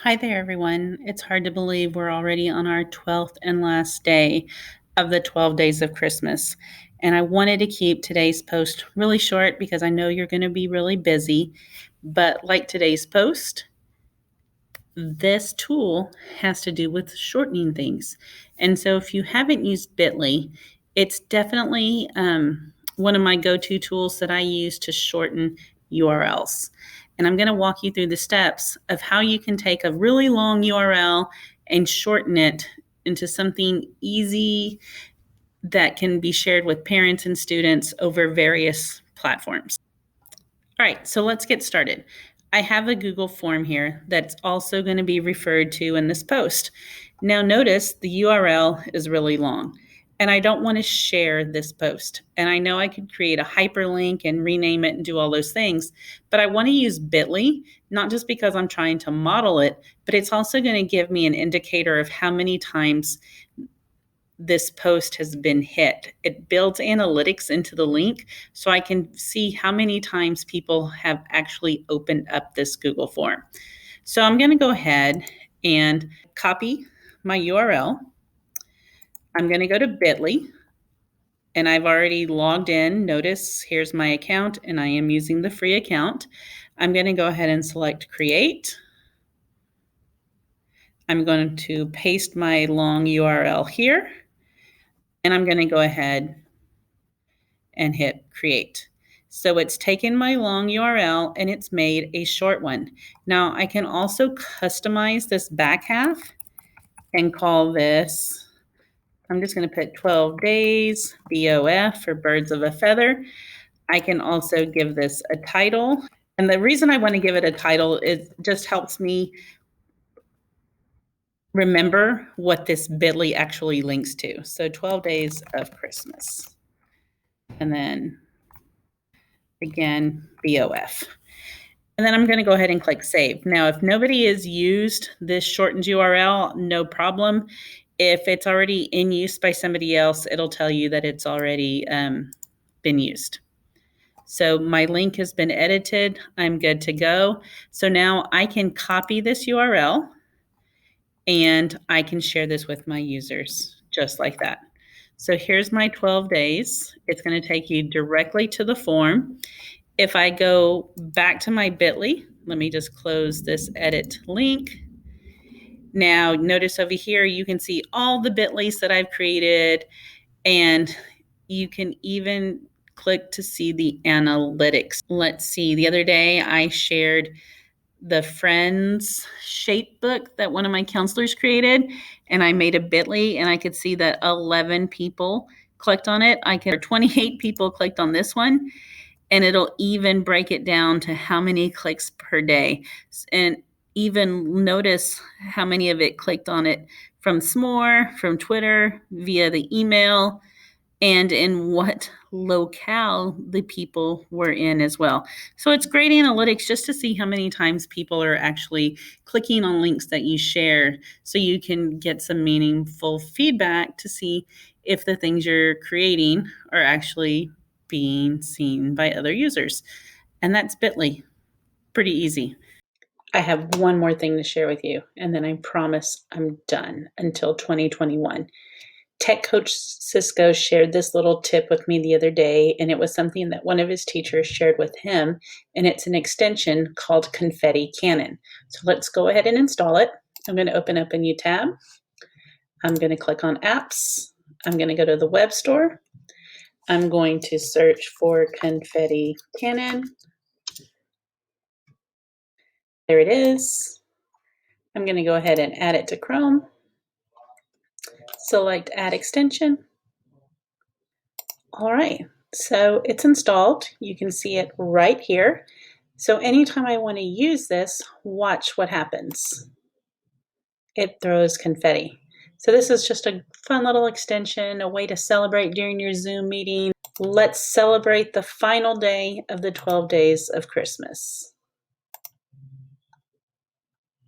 Hi there, everyone. It's hard to believe we're already on our 12th and last day of the 12 days of Christmas. And I wanted to keep today's post really short because I know you're going to be really busy. But like today's post, this tool has to do with shortening things. And so if you haven't used Bitly, it's definitely one of my go-to tools that I use to shorten URLs. And I'm going to walk you through the steps of how you can take a really long URL and shorten it into something easy that can be shared with parents and students over various platforms. All right, so let's get started. I have a Google form here that's also going to be referred to in this post. Now notice the URL is really long and I don't want to share this post. And I know I could create a hyperlink and rename it and do all those things, but I want to use Bitly, not just because I'm trying to model it, but it's also going to give me an indicator of how many times this post has been hit. It builds analytics into the link so I can see how many times people have actually opened up this Google form. So I'm going to go ahead and copy my URL. I'm going to go to Bitly and I've already logged in. Notice here's my account and I am using the free account. I'm going to go ahead and select create. I'm going to paste my long URL here and I'm going to go ahead and hit create. So it's taken my long URL and it's made a short one. Now I can also customize this back half and call this, I'm just going to put 12 days, BOF for birds of a feather. I can also give this a title. And the reason I want to give it a title is just helps me remember what this bit.ly actually links to. So 12 days of Christmas. And then again, BOF. And then I'm going to go ahead and click save. Now, if nobody has used this shortened URL, no problem. If it's already in use by somebody else, it'll tell you that it's already been used. So my link has been edited. I'm good to go. So now I can copy this URL and I can share this with my users just like that. So here's my 12 days. It's going to take you directly to the form. If I go back to my Bitly, let me just close this edit link. Now, notice over here, you can see all the Bitlys that I've created, and you can even click to see the analytics. Let's see, the other day I shared the Friends shape book that one of my counselors created, and I made a Bitly, and I could see that 11 people clicked on it. 28 people clicked on this one, and it'll even break it down to how many clicks per day. And even notice how many of it clicked on it from S'more, from Twitter, via the email, and in what locale the people were in as well. So it's great analytics just to see how many times people are actually clicking on links that you share so you can get some meaningful feedback to see if the things you're creating are actually being seen by other users. And that's Bitly. Pretty easy. I have one more thing to share with you, and then I promise I'm done until 2021. Tech coach Cisco shared this little tip with me the other day, and it was something that one of his teachers shared with him, and it's an extension called Confetti Cannon. So let's go ahead and install it. I'm going to open up a new tab. I'm going to click on apps. I'm going to go to the web store. I'm going to search for Confetti Cannon. There it is. I'm going to go ahead and add it to Chrome. Select Add Extension. All right, so it's installed. You can see it right here. So anytime I want to use this, watch what happens. It throws confetti. So this is just a fun little extension, a way to celebrate during your Zoom meeting. Let's celebrate the final day of the 12 days of Christmas.